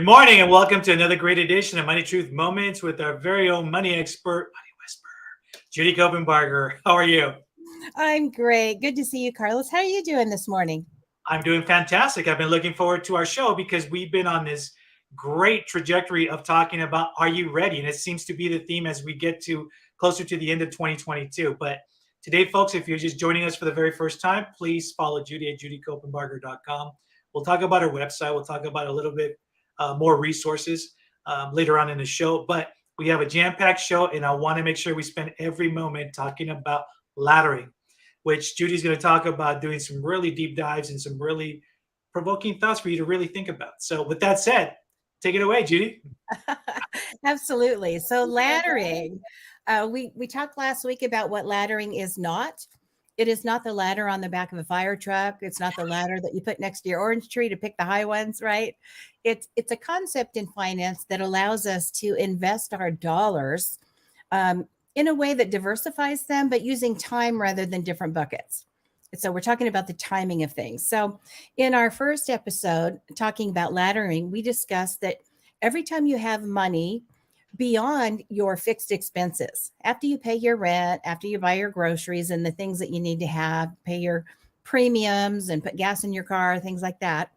Good morning and welcome to another great edition of Money Truth Moments with our very own money expert, Money Whisperer, Judy Copenbarger. How are you? I'm great. Good to see you, Carlos. How are you doing this morning? I'm doing fantastic. I've been looking forward to our show because we've been on this great trajectory of talking about are you ready? And it seems to be the theme as we get to closer to the end of 2022. But today, folks, if you're just joining us for the very first time, please follow Judy at judycopenbarger.com. We'll talk about our website. We'll talk about a little bit more resources later on in the show. But we have a jam-packed show, and I want to make sure we spend every moment talking about laddering, which Judy's going to talk about doing some really deep dives and some really provoking thoughts for you to really think about. So, with that said, take it away, Judy. Absolutely. So laddering, we talked last week about what laddering is not. It is not the ladder on the back of a fire truck. It's not the ladder that you put next to your orange tree to pick the high ones, right? It's a concept in finance that allows us to invest our dollars in a way that diversifies them, but using time rather than different buckets. So we're talking about the timing of things. So in our first episode, talking about laddering, we discussed that every time you have money beyond your fixed expenses, after you pay your rent, after you buy your groceries and the things that you need to have, pay your premiums and put gas in your car, things like that,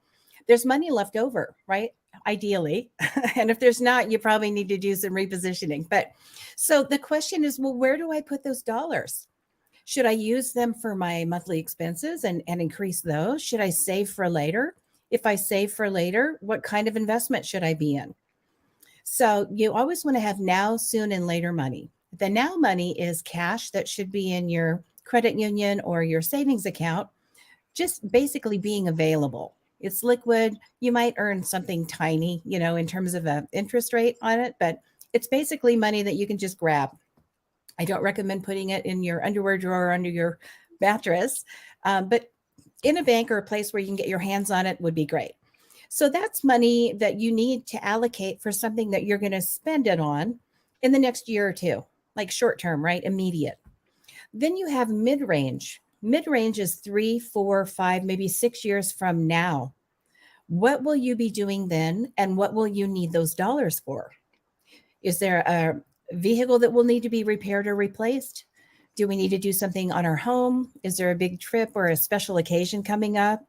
there's money left over, right? Ideally. And if there's not, you probably need to do some repositioning. But so the question is, well, where do I put those dollars? Should I use them for my monthly expenses and increase those? Should I save for later? If I save for later, what kind of investment should I be in? So you always want to have now, soon, and later money. The now money is cash that should be in your credit union or your savings account, just basically being available. It's liquid. You might earn something tiny, in terms of an interest rate on it, but it's basically money that you can just grab. I don't recommend putting it in your underwear drawer or under your mattress, but in a bank or a place where you can get your hands on it would be great. So that's money that you need to allocate for something that you're going to spend it on in the next year or two, like short term, right? Immediate. Then you have mid range. Mid range is 3, 4, 5, maybe 6 years from now. What will you be doing then? And what will you need those dollars for? Is there a vehicle that will need to be repaired or replaced? Do we need to do something on our home? Is there a big trip or a special occasion coming up?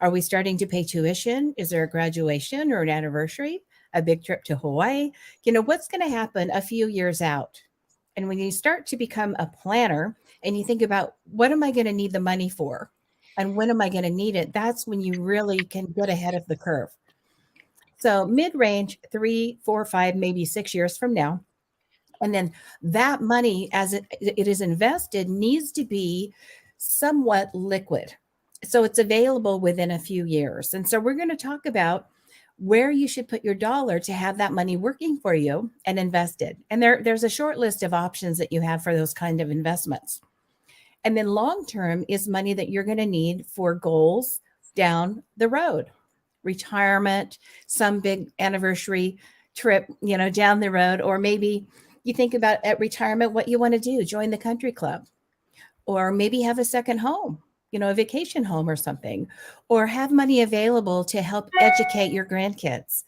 Are we starting to pay tuition? Is there a graduation or an anniversary? A big trip to Hawaii? What's going to happen a few years out? And when you start to become a planner and you think about what am I going to need the money for? And when am I going to need it? That's when you really can get ahead of the curve. So mid-range, 3, 4, 5, maybe 6 years from now. And then that money, as it is invested, needs to be somewhat liquid. So it's available within a few years. And so we're going to talk about where you should put your dollar to have that money working for you and invested. And there's a short list of options that you have for those kind of investments. And then long term is money that you're going to need for goals down the road, retirement, some big anniversary trip, down the road, or maybe you think about at retirement what you want to do, join the country club, or maybe have a second home, a vacation home or something, or have money available to help educate your grandkids,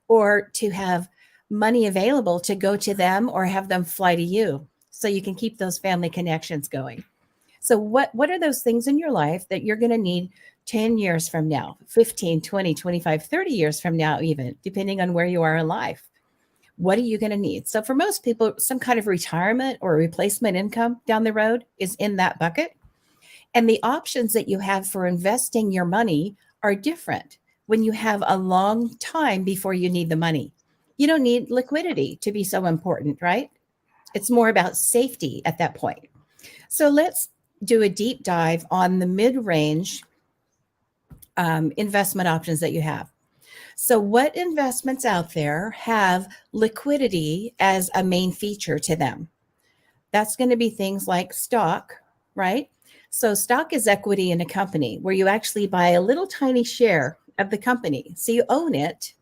or to have money available to go to them or have them fly to you so you can keep those family connections going. So what are those things in your life that you're going to need 10 years from now, 15, 20, 25, 30 years from now, even depending on where you are in life? What are you going to need? So for most people, some kind of retirement or replacement income down the road is in that bucket. And the options that you have for investing your money are different when you have a long time before you need the money. You don't need liquidity to be so important, right? It's more about safety at that point. So let's do a deep dive on the mid-range investment options that you have. So what investments out there have liquidity as a main feature to them? That's going to be things like stock, right? So stock is equity in a company where you actually buy a little tiny share of the company. So you own it.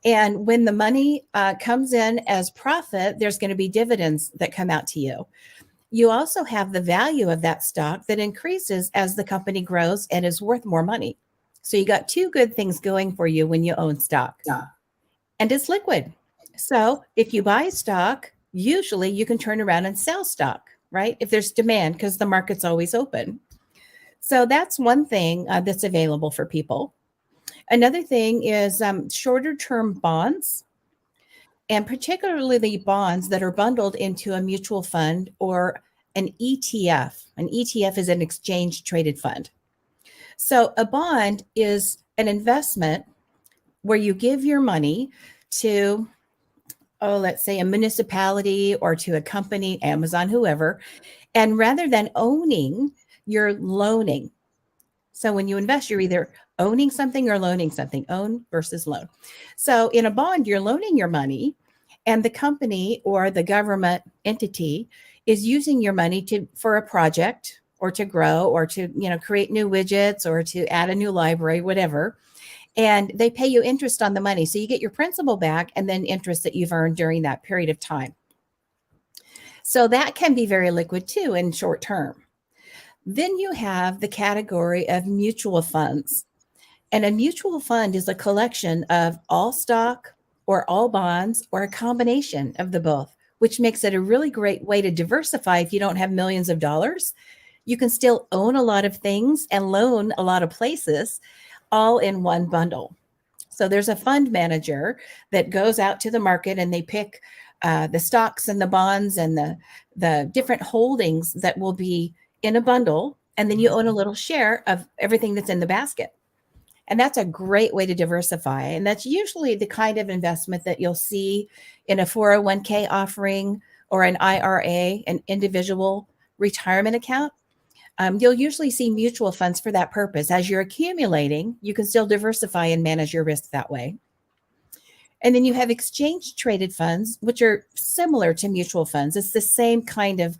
And when the money comes in as profit, there's going to be dividends that come out to you. You also have the value of that stock that increases as the company grows and is worth more money. So you got two good things going for you when you own stock. and it's liquid. So if you buy stock, usually you can turn around and sell stock, right? If there's demand, because the market's always open. So that's one thing that's available for people. Another thing is shorter term bonds, and particularly the bonds that are bundled into a mutual fund or an ETF. An ETF is an exchange traded fund. So a bond is an investment where you give your money to, oh, let's say a municipality or to a company, Amazon, whoever. And rather than owning, you're loaning. So when you invest, you're either owning something or loaning something, own versus loan. So in a bond, you're loaning your money, and the company or the government entity is using your money to for a project or to grow or to create new widgets or to add a new library, whatever. And they pay you interest on the money. So you get your principal back and then interest that you've earned during that period of time. So that can be very liquid too in short term. Then you have the category of mutual funds. And a mutual fund is a collection of all stock or all bonds or a combination of the both, which makes it a really great way to diversify if you don't have millions of dollars. You can still own a lot of things and loan a lot of places all in one bundle. So there's a fund manager that goes out to the market and they pick the stocks and the bonds and the different holdings that will be in a bundle. And then you own a little share of everything that's in the basket. And that's a great way to diversify. And that's usually the kind of investment that you'll see in a 401k offering or an IRA, an individual retirement account. You'll usually see mutual funds for that purpose. As you're accumulating, you can still diversify and manage your risk that way. And then you have exchange traded funds, which are similar to mutual funds. It's the same kind of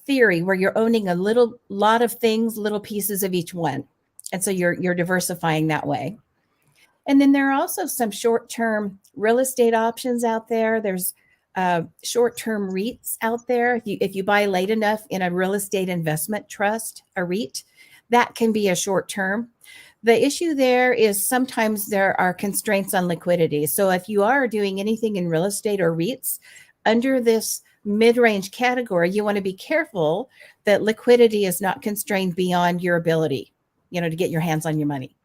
theory where you're owning a lot of things, little pieces of each one. And so you're diversifying that way. And then there are also some short-term real estate options out there. There's short-term REITs out there. If you buy late enough in a real estate investment trust, a REIT, that can be a short-term. The issue there is sometimes there are constraints on liquidity. So if you are doing anything in real estate or REITs under this mid-range category, you want to be careful that liquidity is not constrained beyond your ability, to get your hands on your money.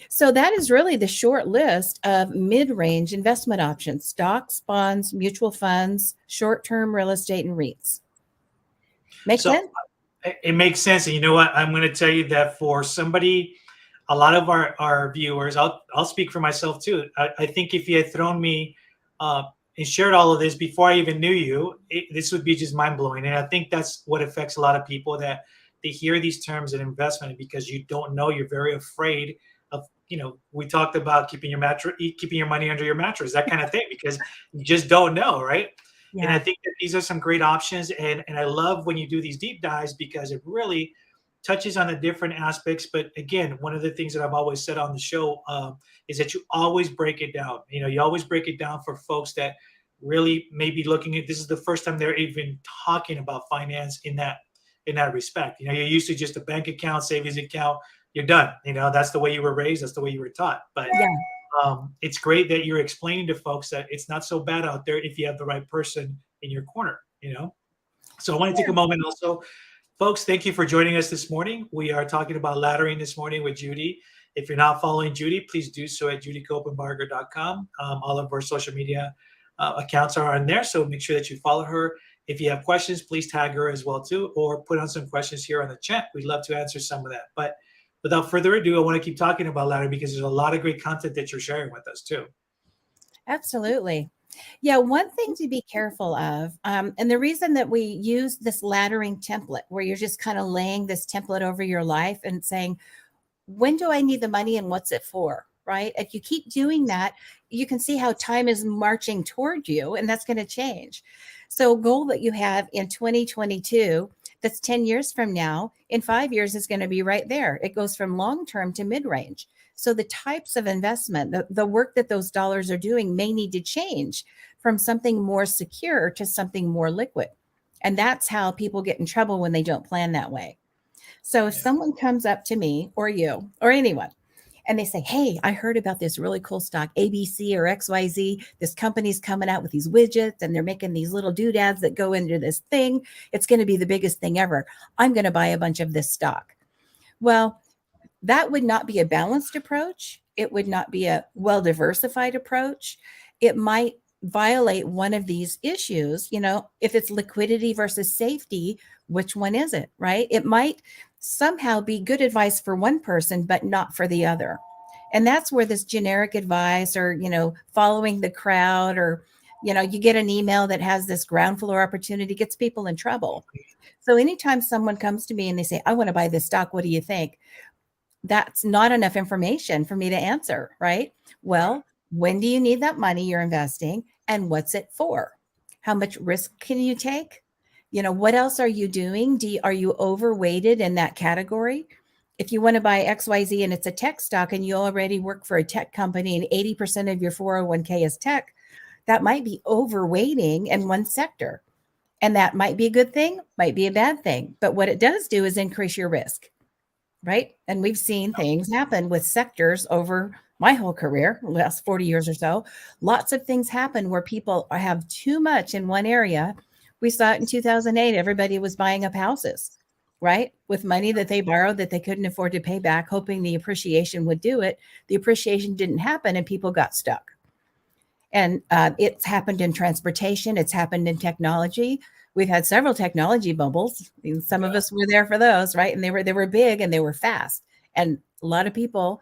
So that is really the short list of mid-range investment options: stocks, bonds, mutual funds, short-term real estate, and REITs. Make sense? It makes sense. And you know what? I'm going to tell you that for somebody, a lot of our viewers, I'll speak for myself too. I think if you had thrown me and shared all of this before I even knew you, this would be just mind blowing. And I think that's what affects a lot of people, that they hear these terms in investment because you don't know. You're very afraid of, we talked about keeping your money under your mattress, that kind of thing, because you just don't know, right? Yeah. And I think that these are some great options. And I love when you do these deep dives because it really touches on the different aspects. But again, one of the things that I've always said on the show is that you always break it down. You always break it down for folks that really may be looking at this is the first time they're even talking about finance in that respect. You're used to just a bank account, savings account, you're done. That's the way you were raised, that's the way you were taught. But it's great that you're explaining to folks that it's not so bad out there if you have the right person in your corner. So I want to take a moment also. Folks, thank you for joining us this morning. We are talking about laddering this morning with Judy. If you're not following Judy, please do so at judycopenbarger.com. All of our social media accounts are on there, so make sure that you follow her. If you have questions, please tag her as well too, or put on some questions here on the chat. We'd love to answer some of that. But without further ado, I want to keep talking about laddering because there's a lot of great content that you're sharing with us too. Absolutely. Yeah, one thing to be careful of, and the reason that we use this laddering template, where you're just kind of laying this template over your life and saying, when do I need the money and what's it for? Right? If you keep doing that, you can see how time is marching toward you, and that's going to change. So, a goal that you have in 2022, that's 10 years from now, in 5 years is going to be right there. It goes from long term to mid range. So the types of investment, the work that those dollars are doing may need to change from something more secure to something more liquid. And that's how people get in trouble when they don't plan that way. So if someone comes up to me or you or anyone and they say, hey, I heard about this really cool stock, ABC or XYZ. This company's coming out with these widgets and they're making these little doodads that go into this thing. It's going to be the biggest thing ever. I'm going to buy a bunch of this stock. Well, that would not be a balanced approach. It would not be a well diversified approach. It might violate one of these issues. If it's liquidity versus safety, which one is it, right? It might somehow be good advice for one person, but not for the other. And that's where this generic advice or, following the crowd or, you get an email that has this ground floor opportunity gets people in trouble. So anytime someone comes to me and they say, I want to buy this stock, what do you think? That's not enough information for me to answer, right? Well, when do you need that money you're investing and what's it for? How much risk can you take? What else are you doing? Are you overweighted in that category? If you want to buy XYZ and it's a tech stock and you already work for a tech company and 80% of your 401k is tech, that might be overweighting in one sector. And that might be a good thing, might be a bad thing. But what it does do is increase your risk, right? And we've seen things happen with sectors over my whole career, the last 40 years or so. Lots of things happen where people have too much in one area. We saw it in 2008. Everybody was buying up houses, right? With money that they borrowed that they couldn't afford to pay back, hoping the appreciation would do it. The appreciation didn't happen and people got stuck. And it's happened in transportation. It's happened in technology. We've had several technology bubbles. Some of us were there for those, right? And they were big and they were fast. And a lot of people,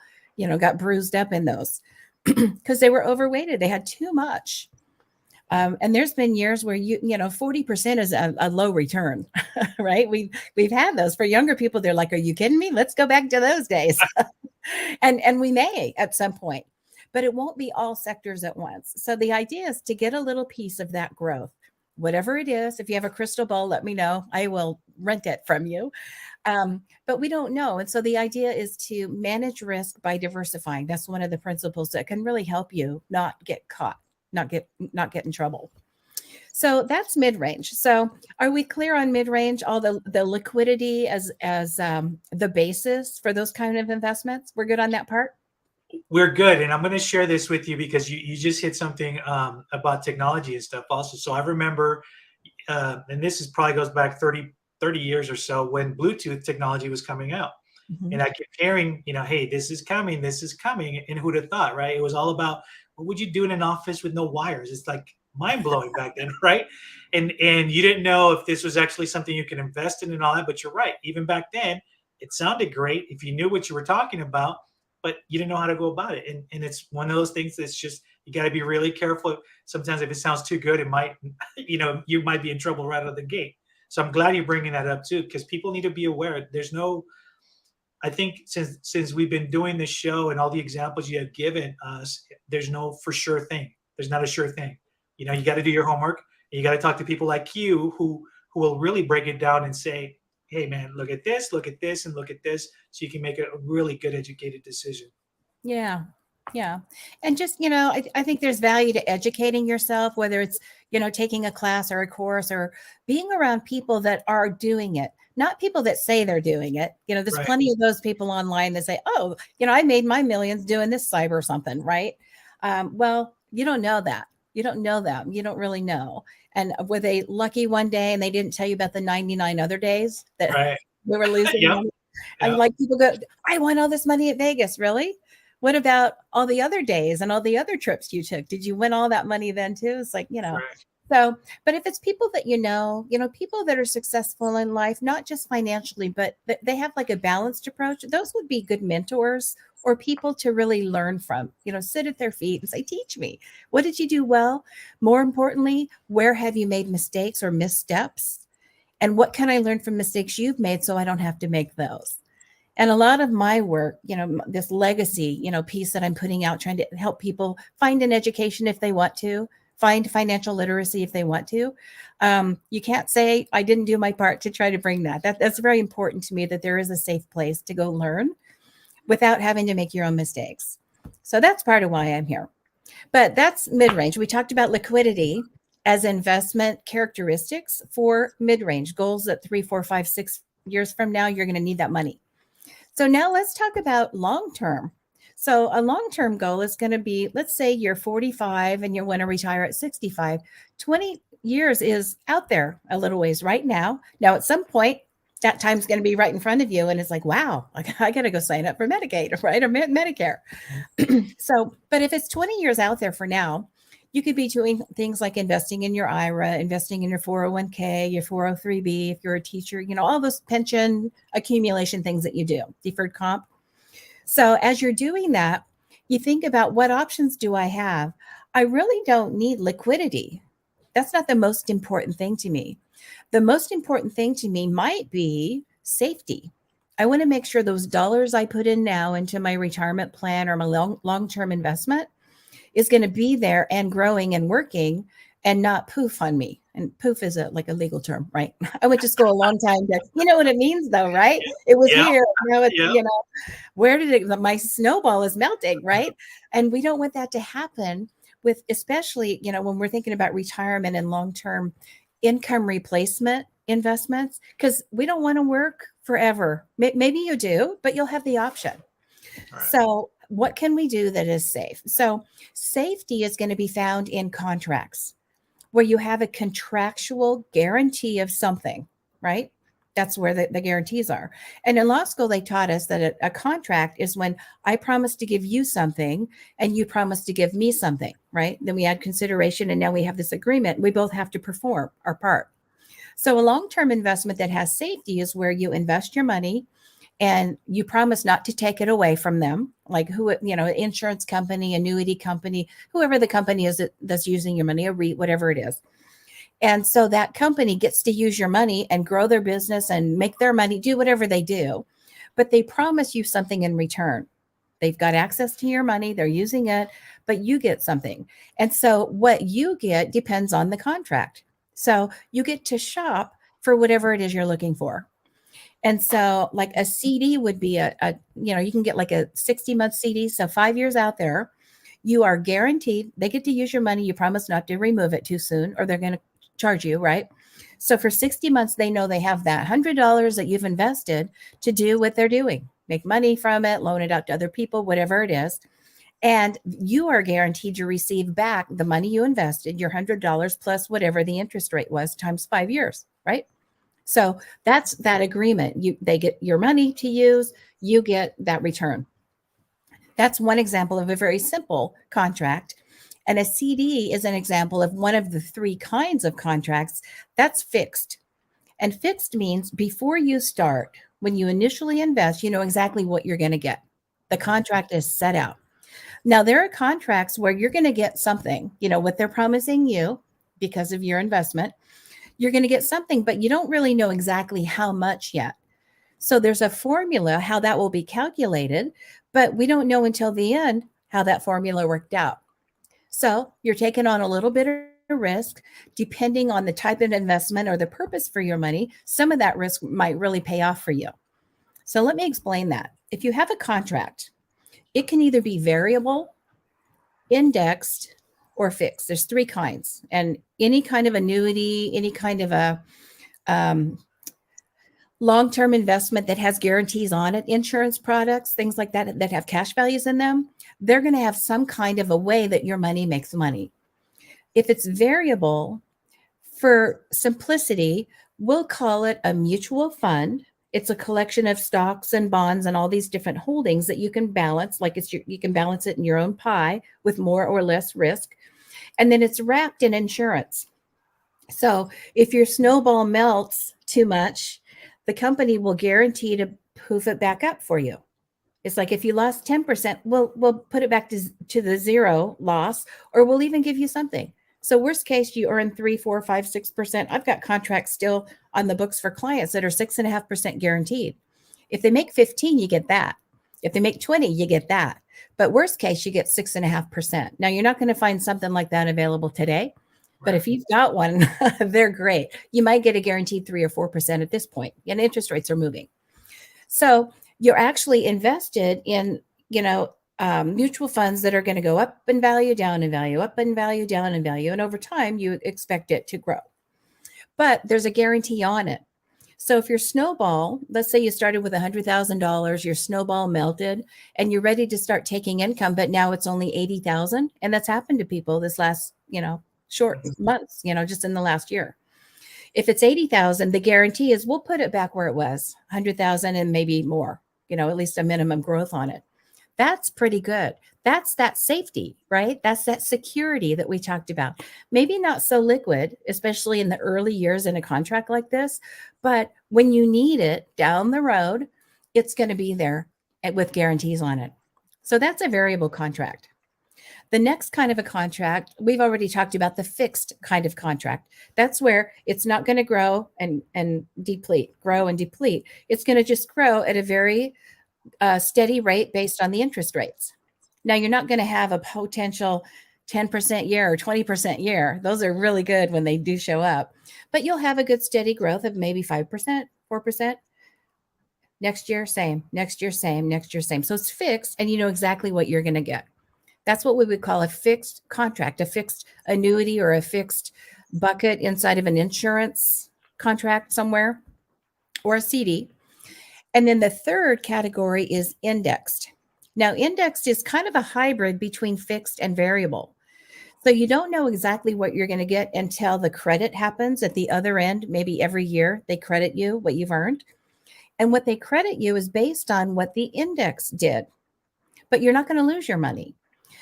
got bruised up in those because they were overweighted. They had too much. And there's been years where 40% is a low return, right? We've had those for younger people. They're like, are you kidding me? Let's go back to those days. and we may at some point, but it won't be all sectors at once. So the idea is to get a little piece of that growth, whatever it is. If you have a crystal ball, let me know. I will rent it from you. But we don't know. And so the idea is to manage risk by diversifying. That's one of the principles that can really help you not get caught, not get in trouble. So that's mid-range. So are we clear on mid-range, all the liquidity as the basis for those kind of investments? We're good on that part? We're good. And I'm going to share this with you because you just hit something about technology and stuff also. So I remember, and this is probably goes back 30 years or so when Bluetooth technology was coming out. Mm-hmm. And I kept hearing, hey, this is coming. And who'd have thought, right? It was all about, what would you do in an office with no wires? It's like mind blowing back then, right? And you didn't know if this was actually something you could invest in and all that, but you're right. Even back then, it sounded great if you knew what you were talking about, but you didn't know how to go about it. And it's one of those things that's just, you got to be really careful. Sometimes if it sounds too good, it might, you might be in trouble right out of the gate. So I'm glad you're bringing that up too, because people need to be aware. I think since we've been doing this show and all the examples you have given us, there's no for sure thing. There's not a sure thing. You got to do your homework. And you got to talk to people like you who will really break it down and say, hey man, look at this, and look at this, so you can make a really good educated decision. Yeah. And just, I think there's value to educating yourself, whether it's, taking a class or a course or being around people that are doing it, not people that say they're doing it. There's right. Plenty of those people online that say, oh, I made my millions doing this cyber something, right? Well, you don't know that. You don't know them. You don't really know. And were they lucky one day and they didn't tell you about the 99 other days that right. they were losing yep. money? Yep. And like people go, I won all this money at Vegas. Really? What about all the other days and all the other trips you took? Did you win all that money then too? It's like, right. So, but if it's people that people that are successful in life, not just financially, but they have like a balanced approach, those would be good mentors or people to really learn from, sit at their feet and say, teach me, what did you do well? More importantly, where have you made mistakes or missteps? And what can I learn from mistakes you've made so I don't have to make those? And a lot of my work, this legacy, piece that I'm putting out, trying to help people find an education if they want to, find financial literacy if they want to. You can't say I didn't do my part to try to bring that. That's very important to me, that there is a safe place to go learn without having to make your own mistakes. So that's part of why I'm here. But that's mid-range. We talked about liquidity as investment characteristics for mid-range goals at 3, 4, 5, 6 years from now. You're going to need that money. So now let's talk about long-term. So a long-term goal is going to be, let's say you're 45 and you want to retire at 65. 20 years is out there a little ways right now. Now, at some point, that time's going to be right in front of you. And it's like, wow, I got to go sign up for Medicaid, right? Or Medicare. So, but if it's 20 years out there for now, you could be doing things like investing in your IRA, investing in your 401k, your 403b, if you're a teacher, all those pension accumulation things that you do, deferred comp. So as you're doing that, you think about, what options do I have? I really don't need liquidity. That's not the most important thing to me. The most important thing to me might be safety. I want to make sure those dollars I put in now into my retirement plan or my long-term investment is going to be there and growing and working and not poof on me. And poof is like a legal term, right? I went to school a long time. You know what it means though, right? It was Yeah. here. Now it's, Yeah. where did it, my snowball is melting, right? And we don't want that to happen with, especially, when we're thinking about retirement and long-term income replacement investments, because we don't want to work forever. Maybe you do, but you'll have the option. All right. So what can we do that is safe? So safety is going to be found in contracts where you have a contractual guarantee of something, right? That's where the guarantees are. And in law school, they taught us that a contract is when I promise to give you something and you promise to give me something, right? Then we add consideration and now we have this agreement. We both have to perform our part. So a long-term investment that has safety is where you invest your money and you promise not to take it away from them, like insurance company, annuity company, whoever the company is that's using your money, a REIT, whatever it is. And so that company gets to use your money and grow their business and make their money, do whatever they do, but they promise you something in return. They've got access to your money, they're using it, but you get something. And so what you get depends on the contract. So you get to shop for whatever it is you're looking for. And so like a CD would be you can get like a 60-month CD. So 5 years out there, you are guaranteed they get to use your money. You promise not to remove it too soon or they're going to charge you, right? So for 60 months, they know they have that $100 that you've invested to do what they're doing, make money from it, loan it out to other people, whatever it is. And you are guaranteed to receive back the money you invested, your $100 plus whatever the interest rate was times 5 years, right? So that's that agreement. They get your money to use, you get that return. That's one example of a very simple contract. And a CD is an example of one of the three kinds of contracts that's fixed. And fixed means before you start, when you initially invest, you know exactly what you're going to get. The contract is set out. Now, there are contracts where you're going to get something, what they're promising you because of your investment. You're going to get something, but you don't really know exactly how much yet. So there's a formula how that will be calculated, but we don't know until the end how that formula worked out. So you're taking on a little bit of risk depending on the type of investment or the purpose for your money. Some of that risk might really pay off for you. So let me explain that. If you have a contract, it can either be variable, indexed, or fixed. There's three kinds. And any kind of annuity, any kind of a long-term investment that has guarantees on it, insurance products, things like that, that have cash values in them, they're going to have some kind of a way that your money makes money. If it's variable, for simplicity, we'll call it a mutual fund. It's a collection of stocks and bonds and all these different holdings that you can balance, like you can balance it in your own pie with more or less risk. And then it's wrapped in insurance. So if your snowball melts too much, the company will guarantee to poof it back up for you. It's like if you lost 10%, we'll put it back to the zero loss, or we'll even give you something. So worst case, you earn 3, 4, 5, 6%. I've got contracts still on the books for clients that are 6.5% guaranteed. If they make 15, you get that. If they make 20, you get that. But worst case, you get 6.5%. Now, you're not going to find something like that available today. But if you've got one, they're great. You might get a guaranteed 3 or 4% at this point, and interest rates are moving. So you're actually invested in, mutual funds that are going to go up in value, down in value, up in value, down in value. And over time, you expect it to grow. But there's a guarantee on it. So if your snowball, let's say you started with $100,000, your snowball melted and you're ready to start taking income, but now it's only 80,000. And that's happened to people this last, short months, just in the last year. If it's 80,000, the guarantee is we'll put it back where it was, 100,000 and maybe more, at least a minimum growth on it. That's pretty good. That's that safety, right? That's that security that we talked about. Maybe not so liquid, especially in the early years in a contract like this, but when you need it down the road, it's going to be there with guarantees on it. So that's a variable contract. The next kind of a contract, we've already talked about the fixed kind of contract. That's where it's not going to grow and deplete, grow and deplete. It's going to just grow at a very steady rate based on the interest rates. Now, you're not going to have a potential 10% year or 20% year. Those are really good when they do show up, but you'll have a good steady growth of maybe 5%, 4%. Next year, same. Next year, same. Next year, same. So it's fixed and you know exactly what you're going to get. That's what we would call a fixed contract, a fixed annuity or a fixed bucket inside of an insurance contract somewhere or a CD. And then the third category is indexed. Now, indexed is kind of a hybrid between fixed and variable. So you don't know exactly what you're going to get until the credit happens at the other end. Maybe every year they credit you what you've earned. And what they credit you is based on what the index did. But you're not going to lose your money.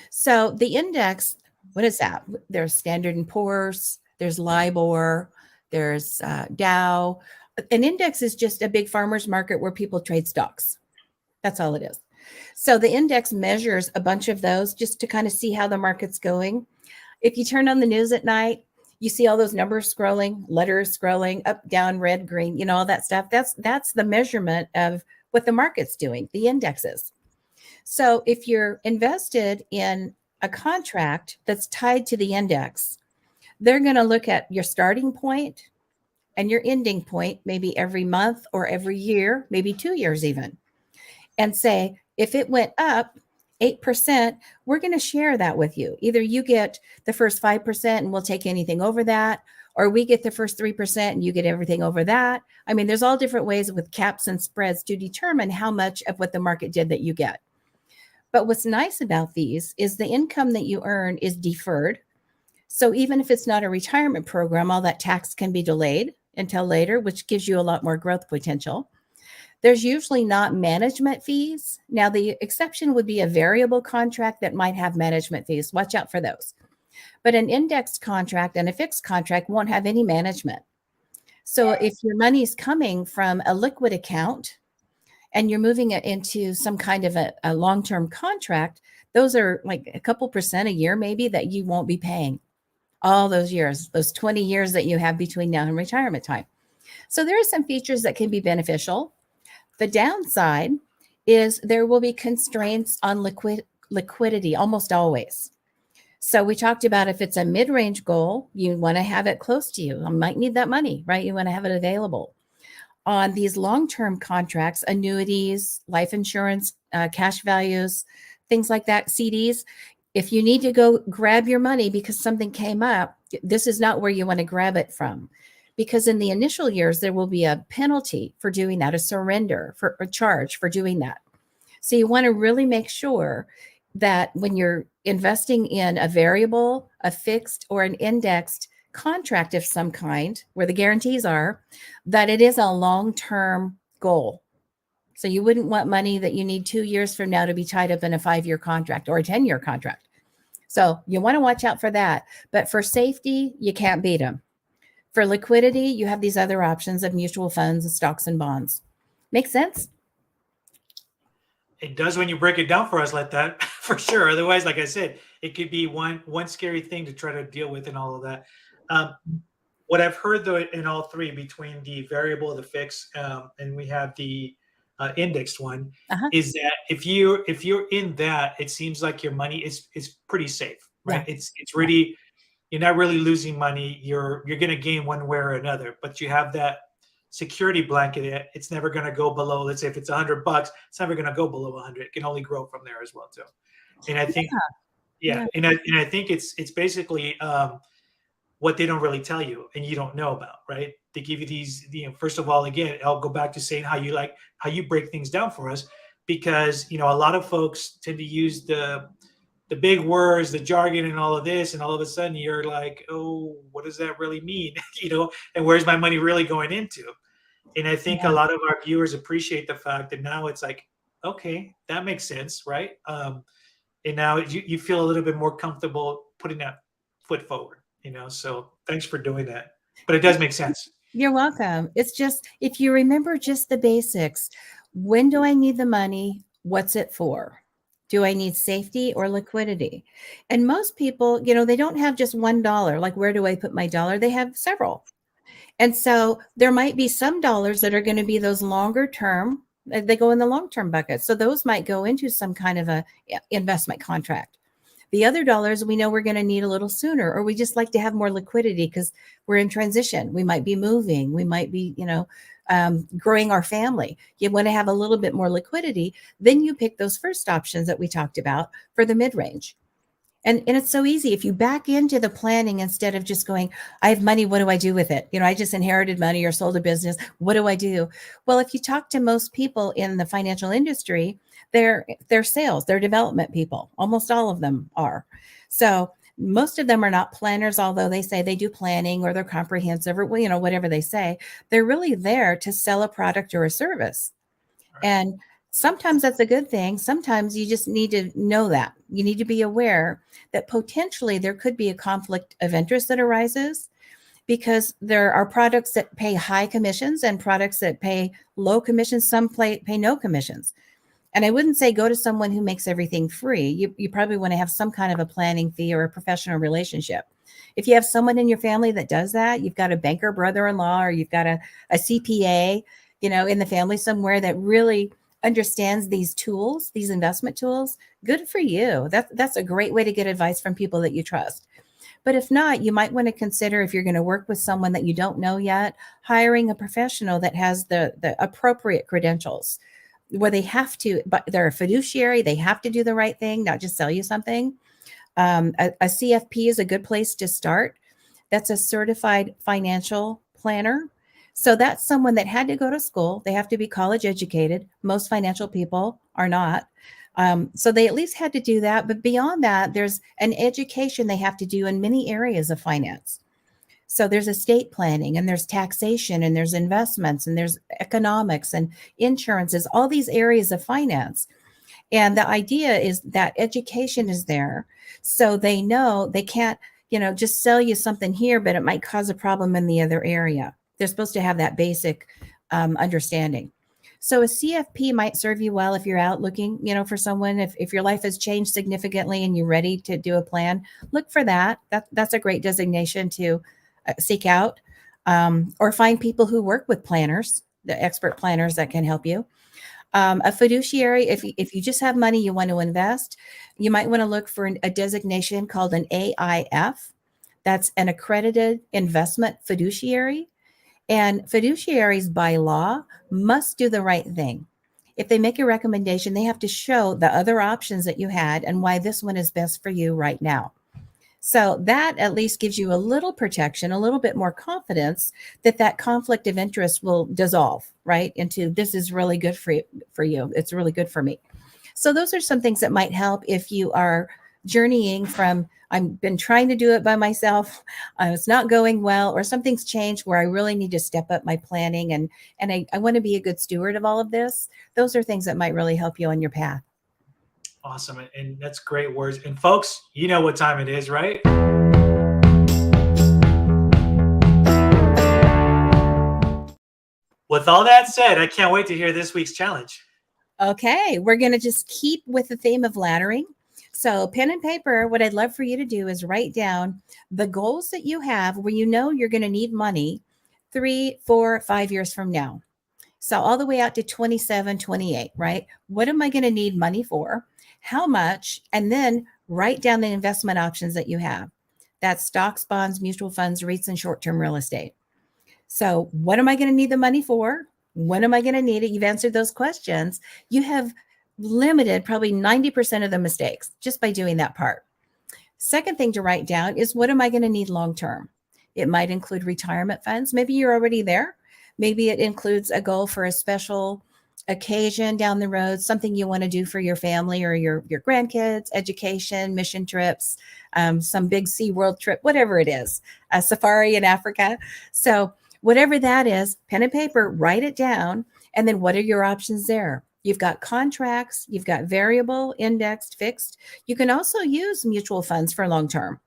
So the index, what is that? There's Standard and Poor's, there's LIBOR, there's Dow. An index is just a big farmer's market where people trade stocks. That's all it is. So the index measures a bunch of those just to kind of see how the market's going. If you turn on the news at night, you see all those numbers scrolling, letters scrolling up, down, red, green, all that stuff. That's the measurement of what the market's doing, the indexes. So if you're invested in a contract that's tied to the index, they're going to look at your starting point and your ending point, maybe every month or every year, maybe 2 years even, and say, if it went up 8%, we're going to share that with you. Either you get the first 5% and we'll take anything over that, or we get the first 3% and you get everything over that. I mean, there's all different ways with caps and spreads to determine how much of what the market did that you get. But what's nice about these is the income that you earn is deferred. So even if it's not a retirement program, all that tax can be delayed until later, which gives you a lot more growth potential. There's usually not management fees. Now, the exception would be a variable contract that might have management fees. Watch out for those. But an indexed contract and a fixed contract won't have any management. So if your money is coming from a liquid account and you're moving it into some kind of a long-term contract, those are like a couple percent a year maybe that you won't be paying all those years, those 20 years that you have between now and retirement time. So there are some features that can be beneficial. The downside is there will be constraints on liquidity almost always. So we talked about if it's a mid-range goal, you want to have it close to you. You might need that money, right? You want to have it available. On these long-term contracts, annuities, life insurance, cash values, things like that, CDs, if you need to go grab your money because something came up, this is not where you want to grab it from. Because in the initial years, there will be a penalty for doing that, a surrender for a charge for doing that. So you want to really make sure that when you're investing in a variable, a fixed, or an indexed contract of some kind where the guarantees are, that it is a long-term goal. So you wouldn't want money that you need 2 years from now to be tied up in a 5-year contract or a 10-year contract. So you want to watch out for that. But for safety, you can't beat them. For liquidity, you have these other options of mutual funds and stocks and bonds. Make sense? It does when you break it down for us like that, for sure. Otherwise, like I said, it could be one scary thing to try to deal with and all of that. What I've heard though in all three, between the variable, the fixed, and we have the indexed one, is that if you're in that, it seems like your money is pretty safe, right? Yeah. It's really, you're not really losing money. You're going to gain one way or another, but you have that security blanket. It's never going to go below. Let's say if it's $100, it's never going to go below 100. It can only grow from there as well too. And I think, and I think it's basically what they don't really tell you and you don't know about, right? they give you these, first of all, again, I'll go back to saying how you break things down for us, because a lot of folks tend to use the big words, the jargon, and all of this, and all of a sudden you're like, oh, what does that really mean? And where's my money really going into? And I think a Yeah. lot of our viewers appreciate the fact that now it's like, okay, that makes sense, right? And now you feel a little bit more comfortable putting that foot forward, So thanks for doing that. But it does make sense. You're welcome. It's just, if you remember just the basics, when do I need the money? What's it for? Do I need safety or liquidity? And most people, they don't have just $1. Like, where do I put my dollar? They have several. And so there might be some dollars that are going to be those longer term. They go in the long term bucket. So those might go into some kind of a investment contract. The other dollars we know we're going to need a little sooner, or we just like to have more liquidity because we're in transition. We might be moving. We might be, growing our family. You want to have a little bit more liquidity. Then you pick those first options that we talked about for the mid range. And it's so easy if you back into the planning instead of just going, I have money. What do I do with it? I just inherited money or sold a business. What do I do? Well, if you talk to most people in the financial industry, they're sales, they're development people. Almost all of them are. So most of them are not planners, although they say they do planning or they're comprehensive or, whatever they say. They're really there to sell a product or a service. Right. And sometimes that's a good thing. Sometimes you just need to know that. You need to be aware that potentially there could be a conflict of interest that arises, because there are products that pay high commissions and products that pay low commissions. Some pay no commissions. And I wouldn't say go to someone who makes everything free. You probably want to have some kind of a planning fee or a professional relationship. If you have someone in your family that does that, you've got a banker brother-in-law, or you've got a CPA, in the family somewhere that really understands these tools, these investment tools, good for you. That's a great way to get advice from people that you trust. But if not, you might want to consider, if you're going to work with someone that you don't know yet, hiring a professional that has the appropriate credentials, where they have to, but they're a fiduciary, they have to do the right thing, not just sell you something. A CFP is a good place to start. That's a certified financial planner. So that's someone that had to go to school. They have to be college educated. Most financial people are not. So they at least had to do that. But beyond that, there's an education they have to do in many areas of finance. So there's estate planning, and there's taxation, and there's investments, and there's economics and insurances, all these areas of finance. And the idea is that education is there, so they know they can't, just sell you something here, but it might cause a problem in the other area. They're supposed to have that basic understanding. So a CFP might serve you well if you're out looking, for someone. If your life has changed significantly and you're ready to do a plan, look for that. That's a great designation to seek out, or find people who work with planners, the expert planners that can help you. A fiduciary, if you just have money you want to invest, you might want to look for a designation called an AIF. That's an accredited investment fiduciary. And fiduciaries by law must do the right thing. If they make a recommendation, they have to show the other options that you had and why this one is best for you right now. So that at least gives you a little protection, a little bit more confidence that conflict of interest will dissolve, right, into, this is really good for you. It's really good for me. So those are some things that might help if you are journeying from, I've been trying to do it by myself, it's not going well, or something's changed where I really need to step up my planning, and I want to be a good steward of all of this. Those are things that might really help you on your path. Awesome. And that's great words. And folks, you know what time it is, right? With all that said, I can't wait to hear this week's challenge. Okay, we're going to just keep with the theme of laddering. So pen and paper, what I'd love for you to do is write down the goals that you have where you're going to need money 3, 4, 5 years from now. So all the way out to 27, 28, right? What am I going to need money for? How much? And then write down the investment options that you have. That's stocks, bonds, mutual funds, REITs, and short-term real estate. So what am I going to need the money for? When am I going to need it? You've answered those questions. You have limited probably 90% of the mistakes just by doing that part. Second thing to write down is, what am I going to need long-term? It might include retirement funds. Maybe you're already there. Maybe it includes a goal for a special occasion down the road, something you want to do for your family or your grandkids, education, mission trips, some big sea world trip, whatever it is, a safari in Africa. So whatever that is, pen and paper, write it down. And then what are your options there? You've got contracts, you've got variable, indexed, fixed. You can also use mutual funds for long term,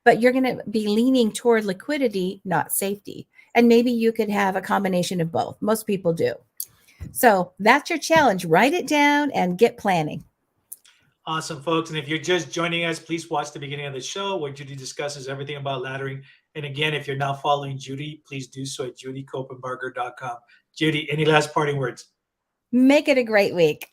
but you're going to be leaning toward liquidity, not safety. And maybe you could have a combination of both. Most people do. So that's your challenge. Write it down and get planning. Awesome, folks. And if you're just joining us, please watch the beginning of the show where Judy discusses everything about laddering. And again, if you're not following Judy, please do so at judycopenbarger.com. Judy, any last parting words? Make it a great week.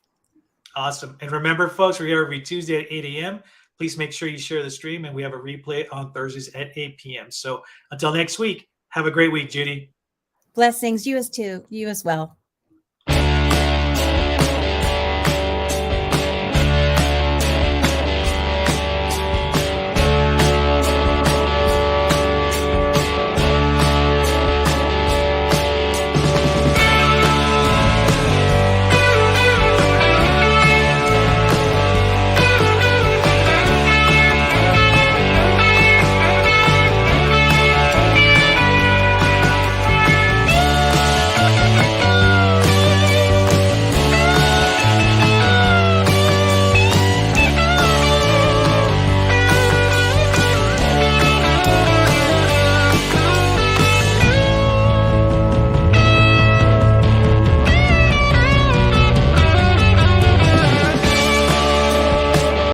Awesome. And remember, folks, we're here every Tuesday at 8 a.m. Please make sure you share the stream, and we have a replay on Thursdays at 8 p.m. So until next week, have a great week, Judy. Blessings. You as well.